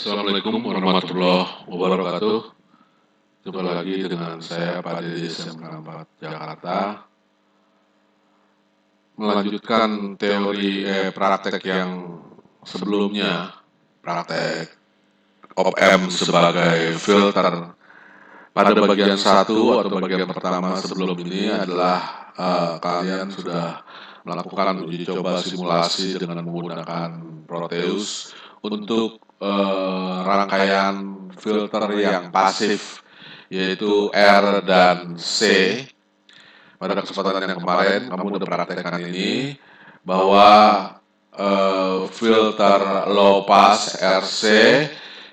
Assalamualaikum warahmatullahi wabarakatuh. Jumpa lagi dengan saya Pak Dede SMK 4 Jakarta. Melanjutkan teori praktek yang sebelumnya, praktek op-amp sebagai filter. Pada bagian satu atau bagian pertama sebelum ini adalah kalian sudah melakukan uji coba simulasi dengan menggunakan Proteus untuk rangkaian filter yang pasif, yaitu R dan C. Pada kesempatan yang kemarin kamu sudah praktekkan ini bahwa filter low pass RC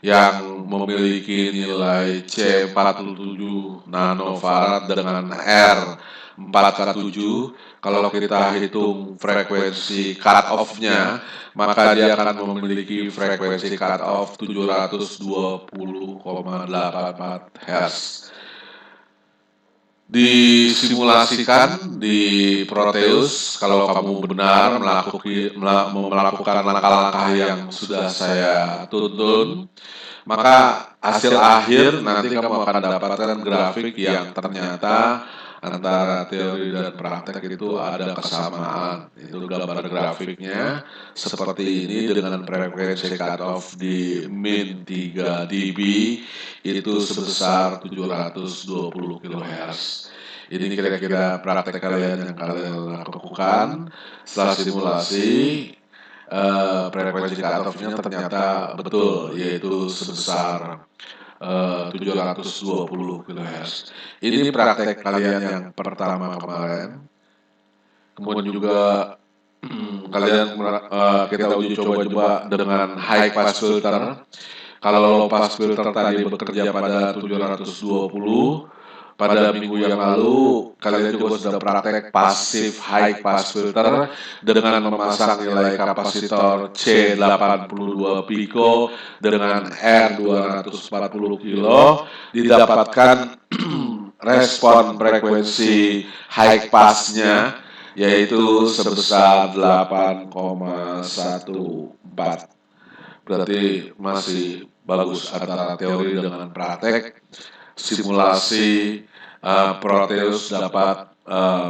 yang memiliki nilai C47 nanofarad dengan R4K7, kalau kita hitung frekuensi cut off-nya, maka dia akan memiliki frekuensi cut off 720,84 Hz. Disimulasikan di Proteus, kalau kamu benar melakukan langkah-langkah yang sudah saya tuntun, maka hasil akhir nanti kamu akan dapatkan grafik yang ternyata antara teori dan praktek itu ada kesamaan. Itu gambar grafiknya seperti ini dengan frekuensi cut off di min 3 dB itu sebesar 720 kHz. Ini kira-kira praktek kalian yang kalian lakukan setelah simulasi. Frekuensi cut off-nya ternyata betul, yaitu sebesar 720 kHz. Ini praktek kalian yang pertama kemarin. Kemudian juga kalian kita uji coba dengan high pass filter. Kalau low pass filter tadi bekerja pada 720, pada minggu yang lalu kalian juga sudah praktek pasif high pass filter dengan memasang nilai kapasitor C82 pico dengan R240 kilo, didapatkan respon frekuensi high pass-nya yaitu sebesar 8,14. Berarti masih bagus antara teori dengan praktek. Simulasi Proteus dapat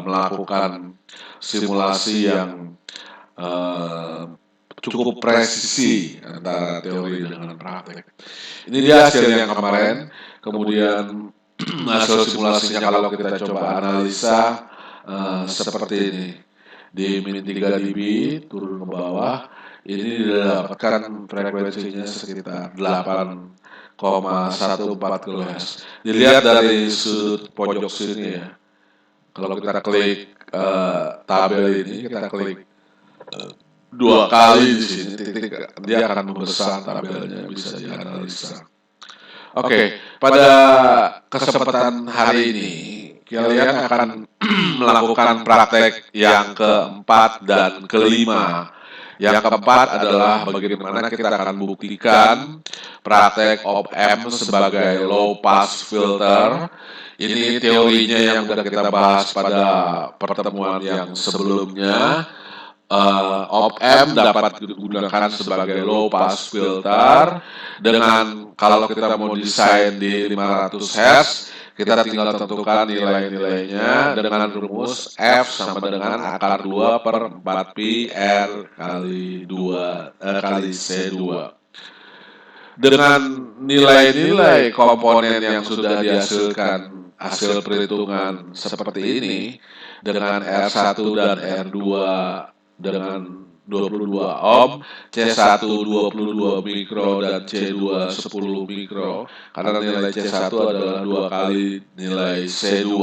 melakukan simulasi yang cukup presisi antara teori dengan praktek. Ini dia hasil yang kemarin. Kemudian hasil simulasinya kalau kita coba analisa seperti ini. Di min 3 dB turun ke bawah, ini didapatkan frekuensinya sekitar 8,14 kHz. Dilihat dari sudut pojok sini ya. Kalau kita klik tabel ini, kita klik dua kali di sini, titik, dia akan membesar tabelnya, bisa dianalisa. Oke, pada kesempatan hari ini kalian akan melakukan praktek yang keempat dan kelima. Yang keempat adalah bagaimana kita akan buktikan praktek op-amp sebagai low pass filter. Ini teorinya yang sudah kita bahas pada pertemuan yang sebelumnya. Op-amp dapat digunakan sebagai low pass filter dengan, kalau kita mau desain di 500 Hz, kita tinggal tentukan nilai-nilainya dengan rumus F sama dengan akar 2 per 4 pi R kali C2. Dengan nilai-nilai komponen yang sudah dihasilkan hasil perhitungan seperti ini, dengan R1 dan R2 dengan 22 ohm, C1 22 mikro dan C2 10 mikro, karena nilai C1 adalah 2 kali nilai C2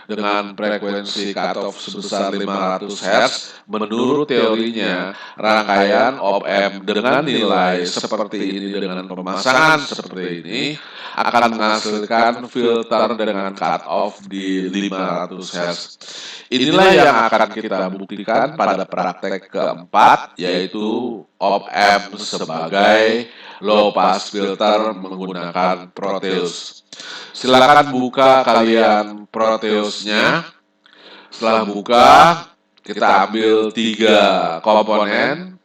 dengan frekuensi cutoff sebesar 500 Hz. Menurut teorinya, rangkaian op-amp dengan nilai seperti ini, dengan pemasangan seperti ini, akan menghasilkan filter dengan cutoff di 500 Hz. Inilah yang akan kita buktikan pada praktek keempat, yaitu op-amp sebagai low pass filter menggunakan Proteus. Silakan buka kalian Proteusnya. Setelah buka, kita ambil 3 komponen,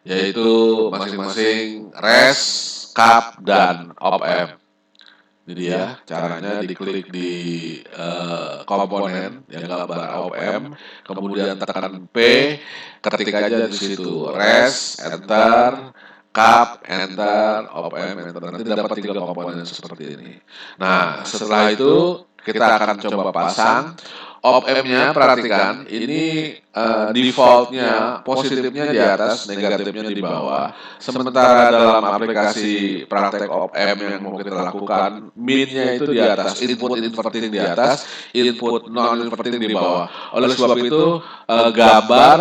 yaitu masing-masing res, cap, dan op-amp. Jadi ya, caranya diklik di komponen yang gambar op-amp, kemudian tekan P, ketik aja di situ res, enter, cap, enter, op-amp, enter. Nanti dapat 3 komponen seperti ini. Nah, setelah itu kita akan coba pasang. Op-amp-nya perhatikan, ini defaultnya positifnya di atas, negatifnya di bawah. Sementara dalam aplikasi praktek op-amp yang mau kita lakukan, min-nya itu di atas, input inverting di atas, input non-inverting di bawah. Oleh sebab itu, gambar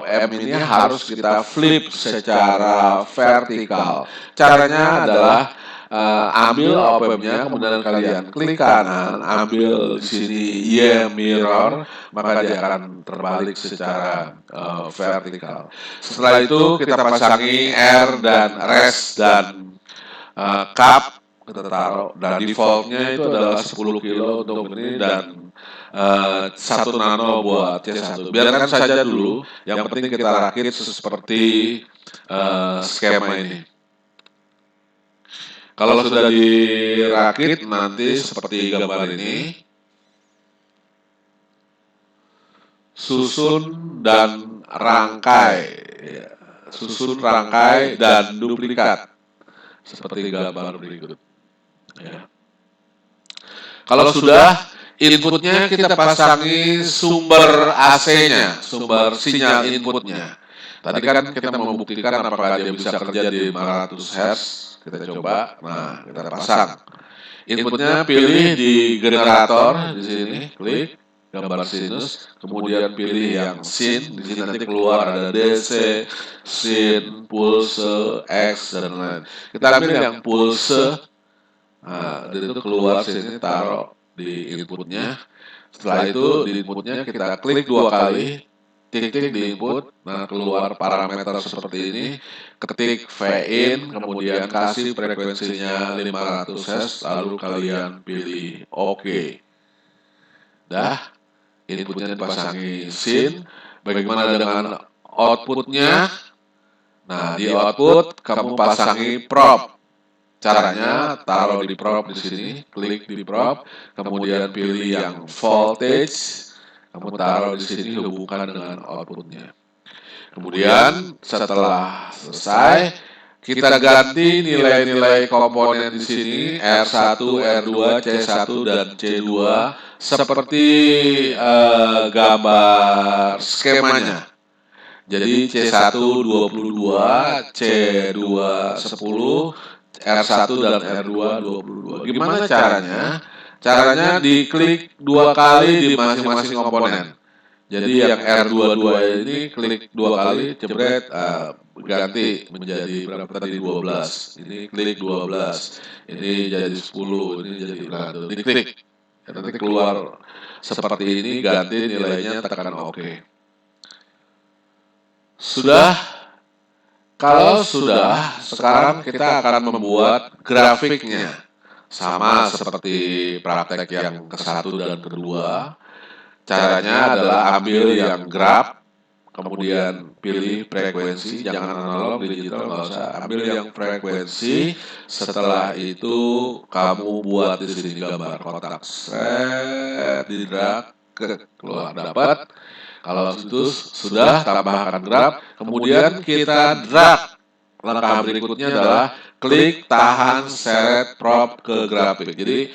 op-amp ini harus kita flip secara vertikal. Caranya adalah ambil op-amp-nya, kemudian kalian klik kanan, ambil di sini mirror, maka dia akan terbalik secara vertikal. Setelah itu kita pasangi R dan res dan cap, kita taruh, dan defaultnya itu adalah 10 kilo untuk ini dan 1 nano buat C1. Biarkan saja dulu, yang penting kita rakit seperti skema ini. Kalau sudah dirakit, nanti seperti gambar ini, susun dan rangkai, susun, rangkai, dan duplikat, seperti gambar berikut. Ya. Kalau sudah, inputnya kita pasangi sumber AC-nya, sumber sinyal inputnya. Tadi kan kita membuktikan apakah dia bisa kerja di 500 Hz. Kita coba, nah kita pasang. Inputnya pilih di generator di sini, klik gambar sinus, kemudian pilih yang sin, di sini nanti keluar ada DC, sin, pulse, X, dan lain-lain. Kita ambil yang pulse, nah dari itu keluar sini, taruh di inputnya. Setelah itu di inputnya kita klik 2 kali, tik-tik di input, nah keluar parameter seperti ini, ketik V-in, kemudian kasih frekuensinya 500 Hz, lalu kalian pilih OK. Dah, inputnya dipasangi sin, bagaimana dengan outputnya? Nah, di output kamu pasangi probe. Caranya taruh di probe di sini, klik di probe, kemudian pilih yang voltage, kamu taruh di sini hubungkan dengan outputnya. Kemudian setelah selesai, kita ganti nilai-nilai komponen di sini R1, R2, C1, dan C2 seperti gambar skemanya. Jadi C1 22, C2 10, R1 dan R2 22. Gimana caranya? Caranya diklik 2 kali di masing-masing komponen. Jadi yang R22 ini klik 2 kali, jebret, ganti menjadi berapa tadi 12. Ini klik 12. Ini jadi 10, ini jadi berapa? Diklik. Nanti keluar seperti ini, ganti nilainya, tekan OK. Sudah? Kalau sudah, sekarang kita akan membuat grafiknya. Sama seperti praktek yang ke-1 dan kedua. Caranya adalah ambil yang graf, kemudian pilih frekuensi, jangan analog, digital, nggak usah. Ambil yang frekuensi, setelah itu kamu buat di sini gambar kotak, set, di drag, keluar, dapat. Kalau itu sudah, tambahkan graf, kemudian kita drag. Langkah berikutnya adalah klik, tahan, seret, prop ke grafik. Jadi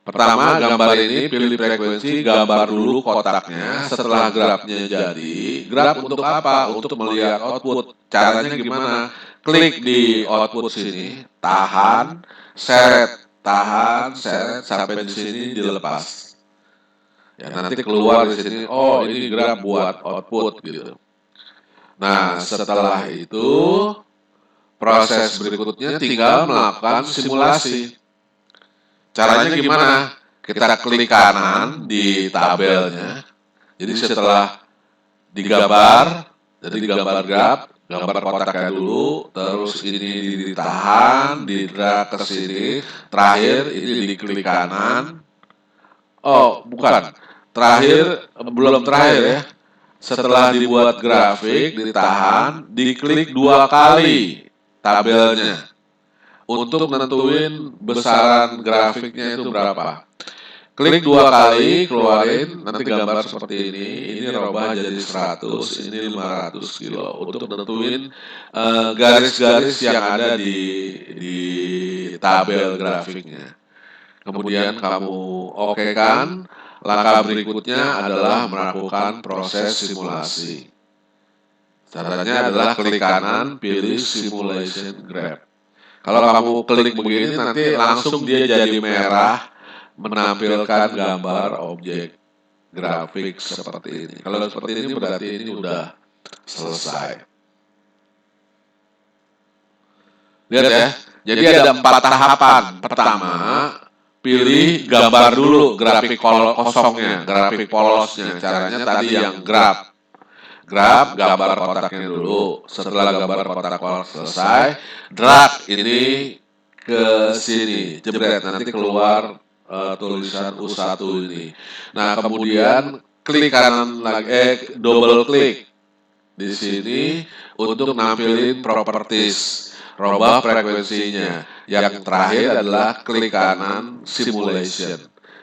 pertama, gambar ini pilih frekuensi, gambar dulu kotaknya. Setelah grafnya jadi, graf untuk apa? Untuk melihat output. Caranya gimana? Klik di output sini, tahan, seret, sampai di sini dilepas. Ya, nanti keluar di sini, oh ini graf buat output gitu. Nah, setelah itu, proses berikutnya tinggal melakukan simulasi. Caranya gimana? Kita klik kanan di tabelnya. Jadi setelah digambar, jadi digambar graf, gambar kotaknya dulu, terus ini ditahan, di-drag ke sini, terakhir ini diklik kanan. Oh, bukan. Terakhir, belum terakhir ya. Setelah dibuat grafik, ditahan, diklik 2 kali tabelnya. untuk nentuin besaran grafiknya itu berapa. Klik 2 kali, keluarin, nanti gambar seperti ini robah jadi 100, ini 500 kilo. Untuk nentuin garis-garis yang ada di tabel grafiknya. Kemudian kamu okekan, langkah berikutnya adalah melakukan proses simulasi. Caranya adalah klik kanan, pilih simulation graph. Kalau kamu klik begini nanti langsung dia jadi merah, menampilkan gambar objek grafik seperti ini. Kalau seperti ini berarti ini udah selesai. Lihat ya, jadi ada 4 tahapan. Pertama, pilih gambar dulu grafik kosongnya, grafik polosnya. Caranya tadi yang grab. Grab gambar kotaknya dulu. Setelah gambar kotak selesai, drag ini ke sini, jebret, nanti keluar tulisan U1 ini. Nah, kemudian klik kanan lagi, double klik di sini untuk nampilin properties, robah frekuensinya. Yang terakhir adalah klik kanan simulation.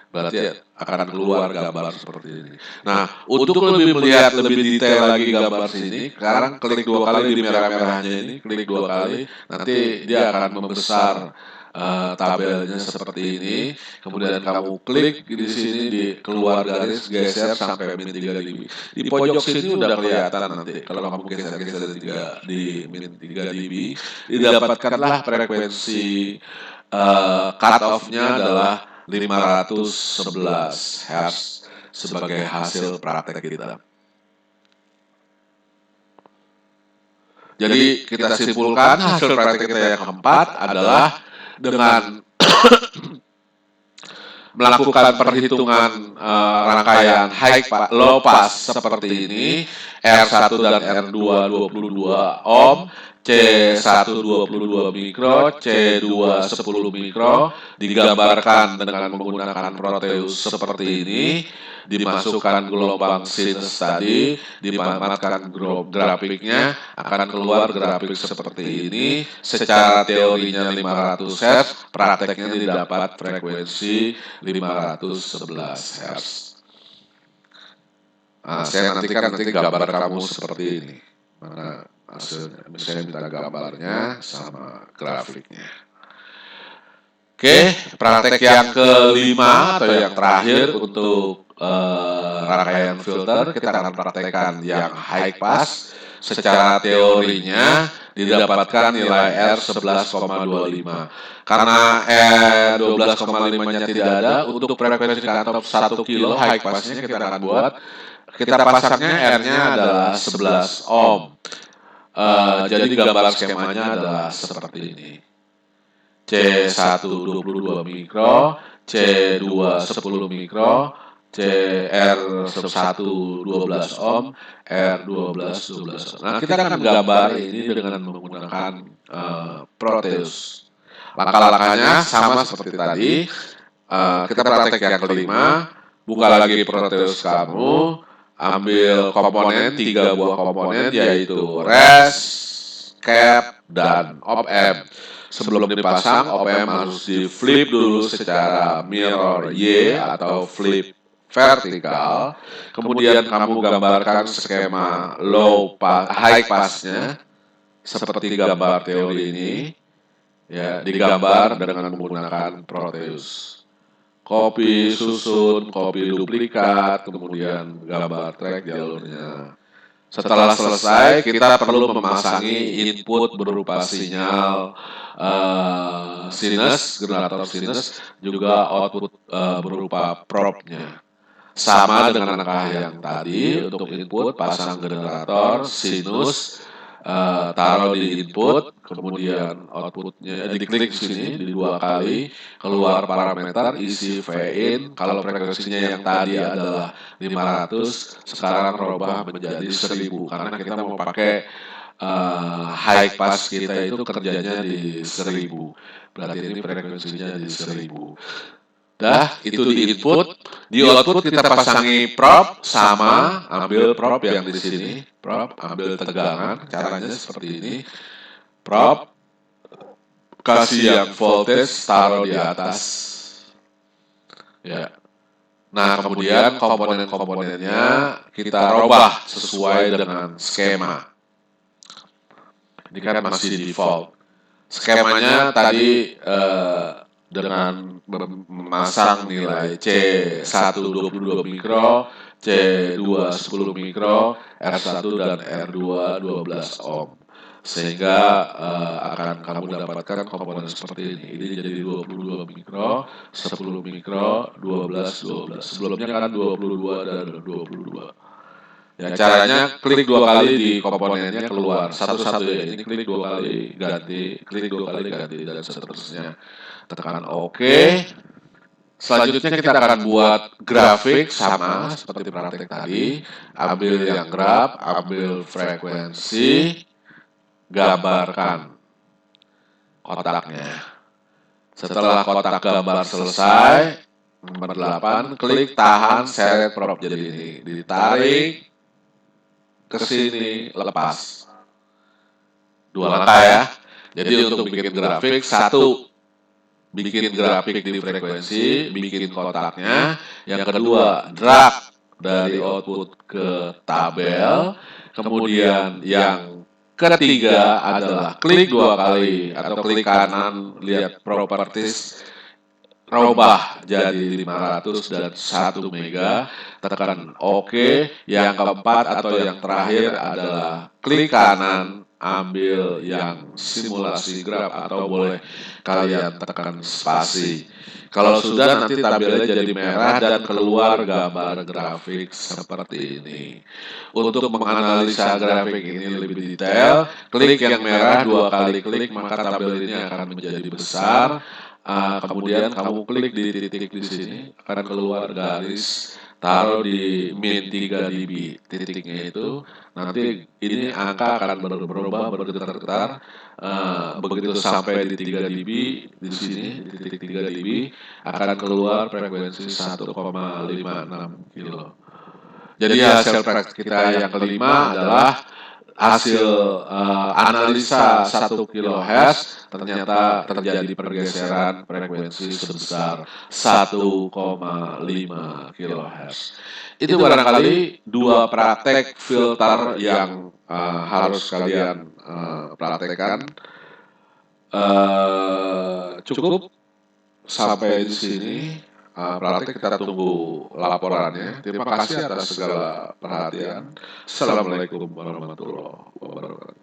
Berarti akan keluar gambar seperti ini. Nah, untuk lebih melihat lebih detail lagi gambar sini, sekarang klik 2 kali di merah-merahnya ini, klik 2 kali, nanti dia akan membesar tabelnya seperti ini. Kemudian kamu klik di sini di keluar garis, geser sampai min 3 dB. Di pojok sini udah kelihatan nanti. Kalau kamu geser-geser di min 3 dB, didapatkanlah frekuensi cut off-nya adalah 511 Hz sebagai hasil praktek kita. Jadi kita simpulkan hasil praktek kita yang keempat adalah dengan melakukan perhitungan rangkaian low pass seperti ini, R1 dan R2 22 ohm, C1 22 mikro, C2 10 mikro, digambarkan dengan menggunakan Proteus seperti ini, dimasukkan gelombang sinus tadi, dimanfaatkan grafiknya, akan keluar grafik seperti ini. Secara teorinya 500 Hz, prakteknya didapat frekuensi 511 Hz. Nah, saya nantikan nanti gambar kamu seperti ini. Mana hasilnya? Saya minta gambarnya sama grafiknya. Oke, praktek yang kelima atau yang terakhir untuk rangkaian filter, kita akan praktekkan yang high pass. Secara teorinya didapatkan nilai R 11,25. Karena R 12,5-nya tidak ada, untuk frekuensi cut off 1 kilo high passnya kita akan buat. Kita pasangnya R-nya adalah 11 ohm. Jadi gambar skemanya adalah seperti ini. C1 22 mikro, C2 10 mikro, CR1 12 ohm, R12 12 ohm. Nah, kita akan gambar ini dengan menggunakan Proteus. Langkah-langkahnya sama seperti tadi. Kita praktek yang kelima, buka lagi Proteus kamu, ambil komponen, 3 buah komponen, yaitu res, cap, dan op-amp. Sebelum dipasang, op-amp harus di flip dulu secara mirror Y atau flip vertikal. Kemudian kamu gambarkan skema high passnya seperti gambar teori ini. Ya, digambar dengan menggunakan Proteus. Copy susun, copy duplikat, kemudian gambar track jalurnya. Setelah selesai, kita perlu memasangi input berupa sinyal sinus, generator sinus, juga output berupa probe-nya. Sama dengan langkah yang tadi, untuk input pasang generator sinus, taruh di input, kemudian outputnya diklik sini di 2 kali, keluar parameter isi V-in. Kalau frekuensinya yang tadi adalah 500, sekarang robah menjadi 1000 karena kita mau pakai high pass kita itu kerjanya di 1000. Berarti ini frekuensinya di 1000. Dah, itu di input, di output kita pasangi probe sama, ambil probe yang di sini, probe, ambil tegangan, caranya seperti ini, probe, kasih yang voltage taruh di atas. Ya. Nah, kemudian komponen-komponennya kita robah sesuai dengan skema. Ini kan masih default. Skemanya tadi dengan memasang nilai C1 22 mikro, C2 10 mikro, R1 dan R2 12 ohm. Sehingga akan kamu dapatkan komponen seperti ini. Ini jadi 22 mikro, 10 mikro, 12. Sebelumnya kan 22 dan 22. Ya, caranya klik 2 kali di komponennya keluar. Satu-satu ya, ini klik 2 kali ganti, klik 2 kali ganti, dan seterusnya. Tekan OK. Selanjutnya kita akan buat grafik sama seperti praktek tadi. Ambil yang graf, ambil frekuensi, gambarkan kotaknya. Setelah kotak gambar selesai, nomor 8, klik tahan seret prop. Jadi ini ditarik ke sini, lepas. 2 langkah ya. Jadi untuk bikin grafik, 1, bikin grafik di frekuensi, bikin kotaknya. Yang kedua, drag dari output ke tabel. Kemudian yang ketiga adalah klik 2 kali atau klik kanan, lihat properties, robah jadi 500 dan 1 mega, tekan OK. Yang keempat atau yang terakhir adalah klik kanan, ambil yang simulasi graf atau boleh kalian tekan spasi. Kalau sudah, nanti tabelnya jadi merah dan keluar gambar grafik seperti ini. Untuk menganalisa grafik ini lebih detail, klik yang merah 2 kali klik, maka tabel ini akan menjadi besar. Kemudian kamu klik di titik di sini, akan keluar garis, taruh di min 3 dB. Titiknya itu nanti ini angka akan berubah bergetar-getar. Begitu sampai di 3 dB di sini, di titik 3 dB akan keluar frekuensi 1,56 kilo. Jadi hasil praktik kita yang kelima adalah hasil analisa 1 kHz, ternyata terjadi pergeseran frekuensi sebesar 1,5 kHz. Itu barangkali 2 praktek filter yang harus kalian praktekkan. Cukup sampai di sini. Praktek, kita tunggu laporannya. Terima kasih atas segala perhatian. Assalamualaikum warahmatullahi wabarakatuh.